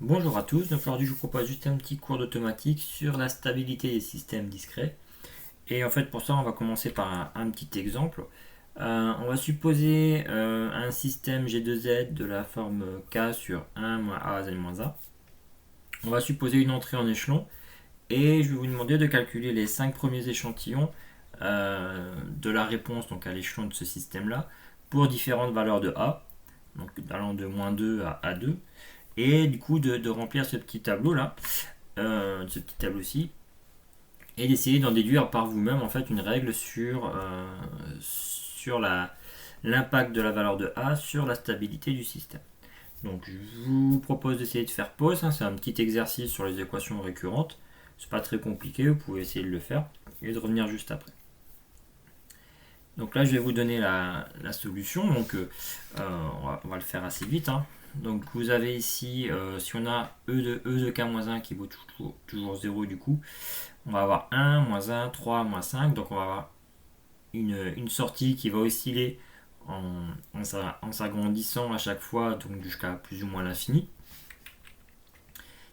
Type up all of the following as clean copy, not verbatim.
Bonjour à tous, donc aujourd'hui je vous propose juste un petit cours d'automatique sur la stabilité des systèmes discrets. Et en fait pour ça on va commencer par un petit exemple. On va supposer un système G2Z de la forme K sur 1 moins A z moins A. On va supposer une entrée en échelon et je vais vous demander de calculer les 5 premiers échantillons de la réponse donc à l'échelon de ce système là pour différentes valeurs de A, donc allant de moins 2 à A2. Et du coup de remplir ce petit tableau là, ce petit tableau-ci, et d'essayer d'en déduire par vous-même en fait une règle sur l'impact de la valeur de A sur la stabilité du système. Donc je vous propose d'essayer de faire pause, hein, c'est un petit exercice sur les équations récurrentes, c'est pas très compliqué, vous pouvez essayer de le faire et de revenir juste après. Donc là je vais vous donner la solution, donc on va le faire assez vite, hein. Donc vous avez ici, si on a E de K-1 qui vaut toujours 0 du coup, on va avoir 1, moins 1, 3, moins 5. Donc on va avoir une sortie qui va osciller en s'agrandissant à chaque fois, donc jusqu'à plus ou moins l'infini.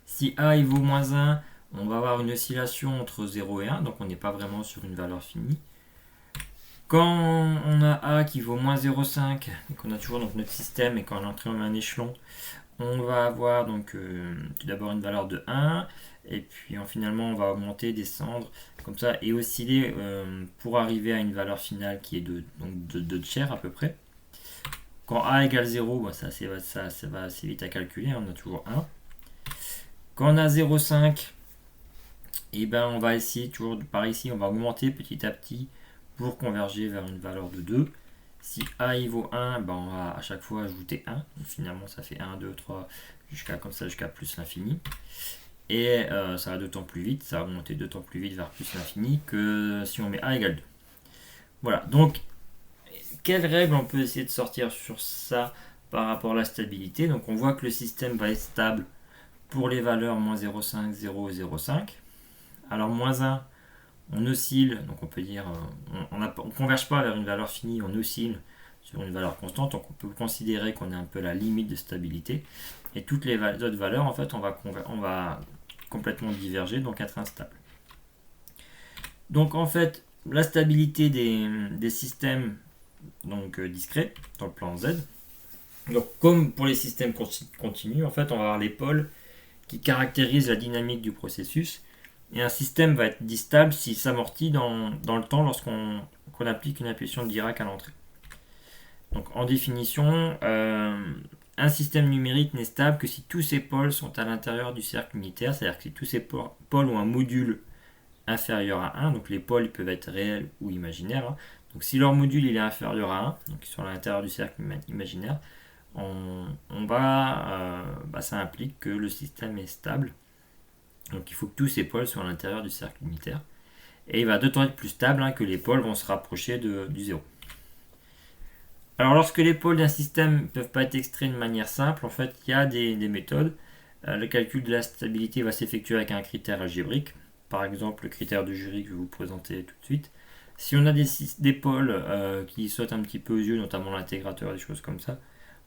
Si A il vaut moins 1, on va avoir une oscillation entre 0 et 1, donc on n'est pas vraiment sur une valeur finie. Quand on a A qui vaut moins 0,5, et qu'on a toujours donc notre système et quand on entre en un échelon, on va avoir donc tout d'abord une valeur de 1, et puis finalement on va augmenter, descendre, comme ça, et osciller pour arriver à une valeur finale qui est de 2 tiers à peu près. Quand A égale 0, bah, ça va assez vite à calculer, on a toujours 1. Quand on a 0,5, et ben on va essayer toujours par ici, on va augmenter petit à petit pour converger vers une valeur de 2. Si A il vaut 1, ben on va à chaque fois ajouter 1. Donc finalement ça fait 1, 2, 3, jusqu'à plus l'infini. Et ça va d'autant plus vite, ça va monter d'autant plus vite vers plus l'infini que si on met A égale 2. Voilà, donc quelle règle on peut essayer de sortir sur ça par rapport à la stabilité? Donc on voit que le système va être stable pour les valeurs moins 0,5, 0 et 0,5. Alors moins 1, on oscille, donc on peut dire, on ne converge pas vers une valeur finie, on oscille sur une valeur constante, donc on peut considérer qu'on est un peu à la limite de stabilité. Et toutes les autres valeurs, en fait, on va complètement diverger, donc être instable. Donc en fait, la stabilité des systèmes donc, discrets dans le plan Z, donc comme pour les systèmes continus, en fait, on va avoir les pôles qui caractérisent la dynamique du processus. Et un système va être stable s'il s'amortit dans le temps lorsqu'on applique une impulsion de Dirac à l'entrée. Donc en définition, un système numérique n'est stable que si tous ses pôles sont à l'intérieur du cercle unitaire, c'est-à-dire que si tous ces pôles ont un module inférieur à 1, donc les pôles peuvent être réels ou imaginaires, hein. Donc si leur module il est inférieur à 1, donc ils sont à l'intérieur du cercle imaginaire, ça implique que le système est stable. Donc il faut que tous ces pôles soient à l'intérieur du cercle unitaire. Et il va d'autant être plus stable, hein, que les pôles vont se rapprocher du zéro. Alors lorsque les pôles d'un système ne peuvent pas être extraits de manière simple, en fait il y a des méthodes. Le calcul de la stabilité va s'effectuer avec un critère algébrique. Par exemple le critère de Jury que je vais vous présenter tout de suite. Si on a des pôles qui sautent un petit peu aux yeux, notamment l'intégrateur, des choses comme ça,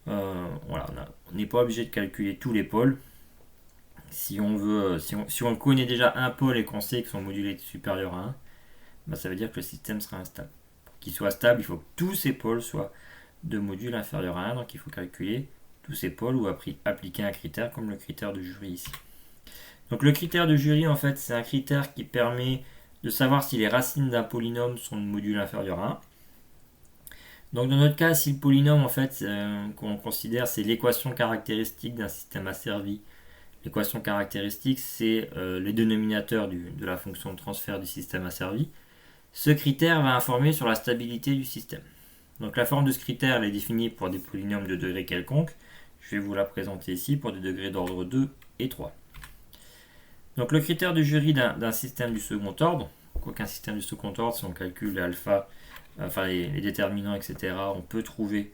voilà, on n'est pas obligé de calculer tous les pôles. Si on connaît déjà un pôle et qu'on sait que son module est supérieur à 1, bah ça veut dire que le système sera instable. Pour qu'il soit stable, il faut que tous ces pôles soient de module inférieur à 1, donc il faut calculer tous ces pôles ou appliquer un critère comme le critère de Jury ici. Donc le critère de Jury, en fait, c'est un critère qui permet de savoir si les racines d'un polynôme sont de module inférieur à 1. Donc dans notre cas, si le polynôme, en fait, qu'on considère, c'est l'équation caractéristique d'un système asservi. L'équation caractéristique, c'est les dénominateurs de la fonction de transfert du système asservi. Ce critère va informer sur la stabilité du système. Donc la forme de ce critère elle est définie pour des polynômes de degré quelconque. Je vais vous la présenter ici pour des degrés d'ordre 2 et 3. Donc le critère de Jury d'un système du second ordre, quoiqu'un système du second ordre, si on calcule alpha, enfin les déterminants, etc., on peut trouver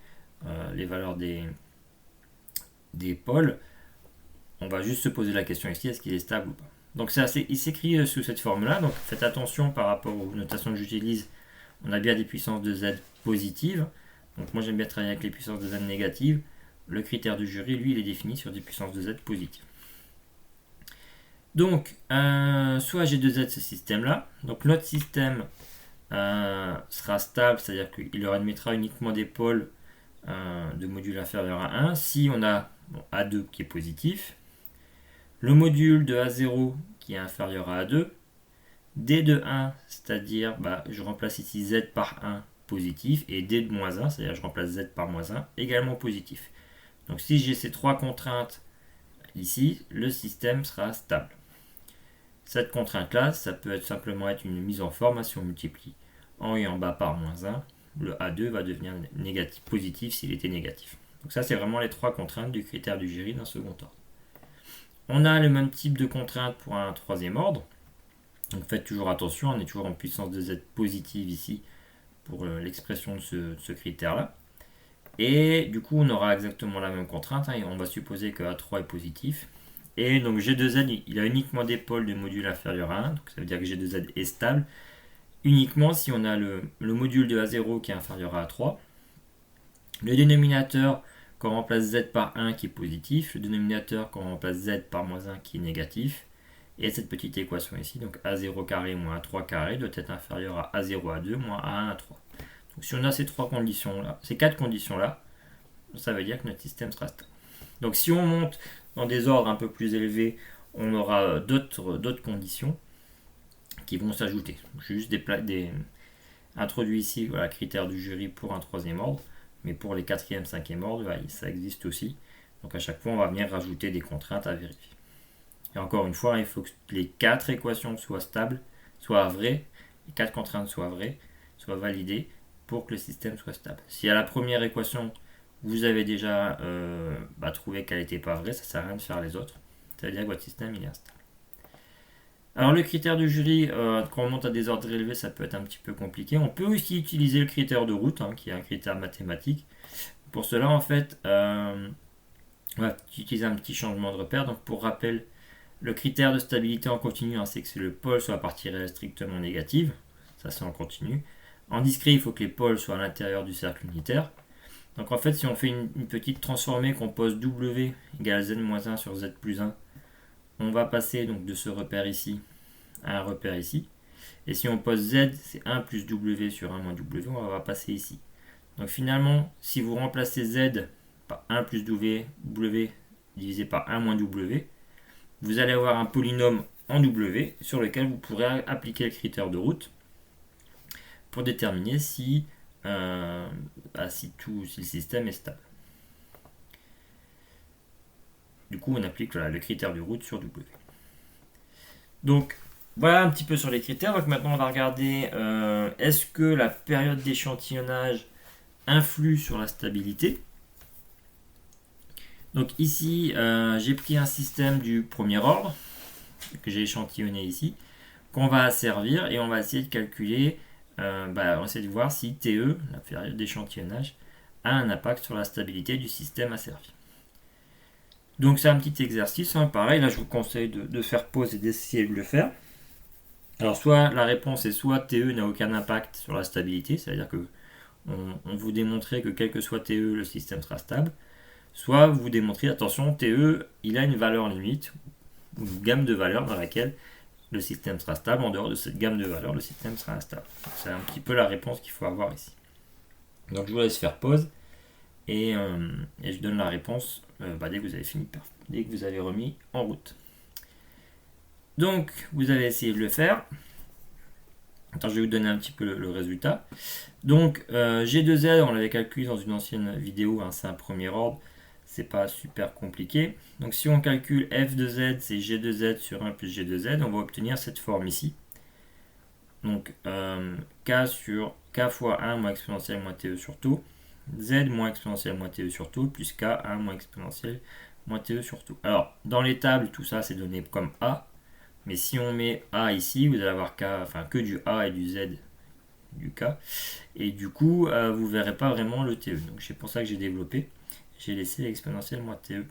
les valeurs des pôles. On va juste se poser la question ici, est-ce qu'il est stable ou pas. Donc il s'écrit sous cette forme-là, donc faites attention par rapport aux notations que j'utilise. On a bien des puissances de z positives, donc moi j'aime bien travailler avec les puissances de z négatives. Le critère de Jury, lui, il est défini sur des puissances de z positives. Donc, soit G2Z ce système-là. Donc notre système sera stable, c'est-à-dire qu'il leur admettra uniquement des pôles de module inférieur à 1 si on a A2 qui est positif, le module de A0 qui est inférieur à A2, D de 1, c'est-à-dire je remplace ici Z par 1 positif, et D de moins 1, c'est-à-dire je remplace Z par moins 1 également positif. Donc si j'ai ces trois contraintes ici, le système sera stable. Cette contrainte-là, ça peut simplement être une mise en forme. Si on multiplie en haut et en bas par moins 1, le A2 va devenir négatif, positif s'il était négatif. Donc ça, c'est vraiment les trois contraintes du critère du jury d'un second ordre. On a le même type de contrainte pour un troisième ordre. Donc faites toujours attention, on est toujours en puissance de Z positive ici pour l'expression de ce critère-là. Et du coup, on aura exactement la même contrainte, et on va supposer que A3 est positif. Et donc G2Z, il a uniquement des pôles de module inférieur à 1, donc ça veut dire que G2Z est stable, uniquement si on a le module de A0 qui est inférieur à A3, le dénominateur qu'on remplace Z par 1 qui est positif, le dénominateur qu'on remplace Z par moins 1 qui est négatif, et cette petite équation ici, donc A0 carré moins A3 carré doit être inférieur à A0 A2 moins A1 A3. Donc si on a ces trois conditions-là, ces quatre conditions-là, ça veut dire que notre système sera stable. Donc si on monte dans des ordres un peu plus élevés, on aura d'autres conditions qui vont s'ajouter. Juste introduit ici, voilà, critères du jury pour un troisième ordre, mais pour les quatrième, cinquième ordres, ça existe aussi. Donc à chaque fois, on va venir rajouter des contraintes à vérifier. Et encore une fois, il faut que les quatre équations soient stables, soient vraies, les quatre contraintes soient vraies, soient validées pour que le système soit stable. Si à la première équation, vous avez déjà trouvé qu'elle n'était pas vraie, ça ne sert à rien de faire les autres. C'est-à-dire que votre système il est instable. Alors le critère du jury, quand on monte à des ordres élevés, ça peut être un petit peu compliqué. On peut aussi utiliser le critère de route, qui est un critère mathématique. Pour cela, en fait, on va utiliser un petit changement de repère. Donc pour rappel, le critère de stabilité en continu, c'est que le pôle soit à partie réelle strictement négative. Ça c'est en continu. En discret, il faut que les pôles soient à l'intérieur du cercle unitaire. Donc en fait, si on fait une petite transformée qu'on pose W égale Z-1 sur Z plus 1, on va passer donc de ce repère ici à un repère ici. Et si on pose Z, c'est 1 plus W sur 1 moins W, on va passer ici. Donc finalement, si vous remplacez Z par 1 plus W divisé par 1 moins W, vous allez avoir un polynôme en W sur lequel vous pourrez appliquer le critère de route pour déterminer si le système est stable. Du coup, on applique le critère de route sur W. Donc, voilà un petit peu sur les critères. Donc maintenant, on va regarder est-ce que la période d'échantillonnage influe sur la stabilité. Donc ici, j'ai pris un système du premier ordre que j'ai échantillonné ici, qu'on va asservir et on va essayer de calculer, on va essayer de voir si TE, la période d'échantillonnage, a un impact sur la stabilité du système asservi. Donc c'est un petit exercice, pareil, là je vous conseille de faire pause et d'essayer de le faire. Alors soit la réponse est soit TE n'a aucun impact sur la stabilité, c'est-à-dire que on vous démontrait que quel que soit TE, le système sera stable. Soit vous démontrez, attention, TE, il a une valeur limite, une gamme de valeurs dans laquelle le système sera stable. En dehors de cette gamme de valeurs, le système sera instable. C'est un petit peu la réponse qu'il faut avoir ici. Donc je vous laisse faire pause et je donne la réponse dès que vous avez fini, dès que vous avez remis en route. Donc vous avez essayé de le faire. Attends, je vais vous donner un petit peu le résultat. Donc G2Z, on l'avait calculé dans une ancienne vidéo, c'est un premier ordre, c'est pas super compliqué. Donc si on calcule f de z, c'est G2Z sur 1 plus G2Z, on va obtenir cette forme ici. Donc K fois 1 moins exponentielle moins TE sur tout, Z moins exponentielle moins TE sur tout, plus K1 moins exponentielle moins TE sur tout. Alors, dans les tables, tout ça c'est donné comme A, mais si on met A ici, vous allez avoir que du A et du Z du K, et du coup, vous ne verrez pas vraiment le TE. Donc c'est pour ça que j'ai développé, j'ai laissé l'exponentielle moins TE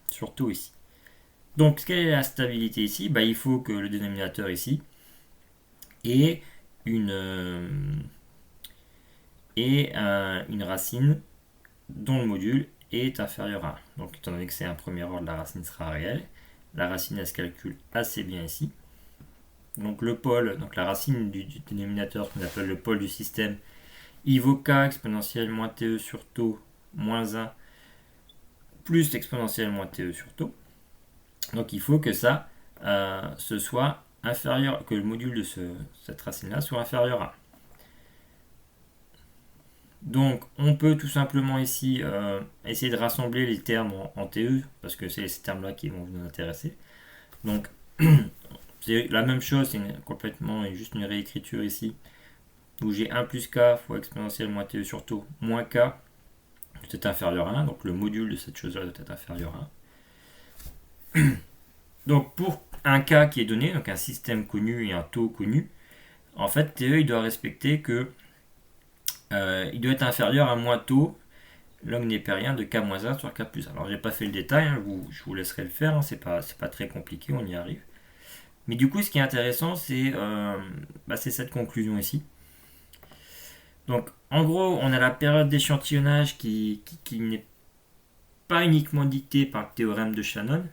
sur tout ici. Donc, quelle est la stabilité ici ? Il faut que le dénominateur ici ait une racine dont le module est inférieur à 1. Donc étant donné que c'est un premier ordre, la racine sera réelle. la racine elle se calcule assez bien ici. Donc le pôle, donc la racine du dénominateur qu'on appelle le pôle du système, il vaut k exponentielle moins te sur taux moins 1 plus exponentielle moins te sur taux. Donc il faut que ça ce soit inférieur, que le module de cette racine là soit inférieur à 1. Donc on peut tout simplement ici essayer de rassembler les termes en TE, parce que c'est ces termes là qui vont nous intéresser. Donc c'est la même chose, c'est complètement juste une réécriture ici, où j'ai 1 plus k fois exponentielle moins TE sur taux moins k doit être inférieur à 1, donc le module de cette chose là doit être inférieur à 1. Donc pour un k qui est donné, donc un système connu et un taux connu, en fait TE il doit respecter que il doit être inférieur à moins taux log népérien de k-1 sur k plus 1. Alors j'ai pas fait le détail, hein, je vous laisserai le faire, hein, c'est pas très compliqué, on y arrive. Mais du coup ce qui est intéressant c'est cette conclusion ici. Donc en gros on a la période d'échantillonnage qui n'est pas uniquement dictée par le théorème de Shannon,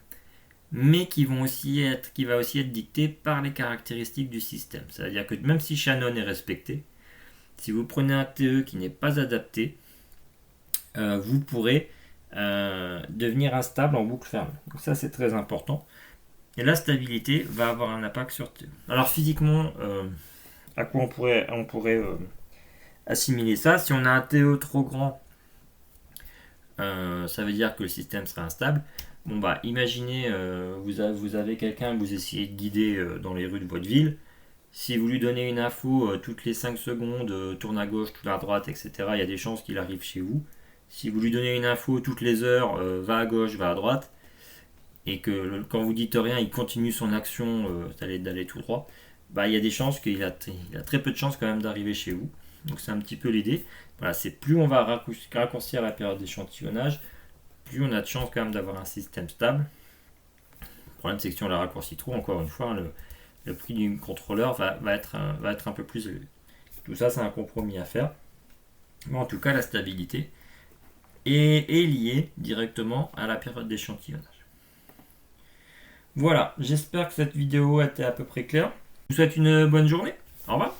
mais qui va aussi être dictée par les caractéristiques du système. C'est-à-dire que même si Shannon est respecté, si vous prenez un TE qui n'est pas adapté, vous pourrez devenir instable en boucle fermée. Donc ça c'est très important. Et la stabilité va avoir un impact sur TE. Alors physiquement, à quoi on pourrait assimiler ça? Si on a un TE trop grand, ça veut dire que le système sera instable. Bon bah imaginez vous avez quelqu'un que vous essayez de guider dans les rues de votre ville. Si vous lui donnez une info toutes les 5 secondes, tourne à gauche, tourne à droite, etc., il y a des chances qu'il arrive chez vous. Si vous lui donnez une info toutes les heures, va à gauche, va à droite, et que quand vous dites rien, il continue son action d'aller tout droit, bah, il y a des chances qu'il a très peu de chances quand même d'arriver chez vous. Donc c'est un petit peu l'idée. Voilà, c'est plus on va raccourcir la période d'échantillonnage, plus on a de chances quand même d'avoir un système stable. Le problème c'est que si on la raccourcit trop, encore une fois, le prix du contrôleur va être un peu plus élevé. Tout ça c'est un compromis à faire. Mais en tout cas la stabilité est liée directement à la période d'échantillonnage. Voilà, j'espère que cette vidéo a été à peu près claire. Je vous souhaite une bonne journée. Au revoir.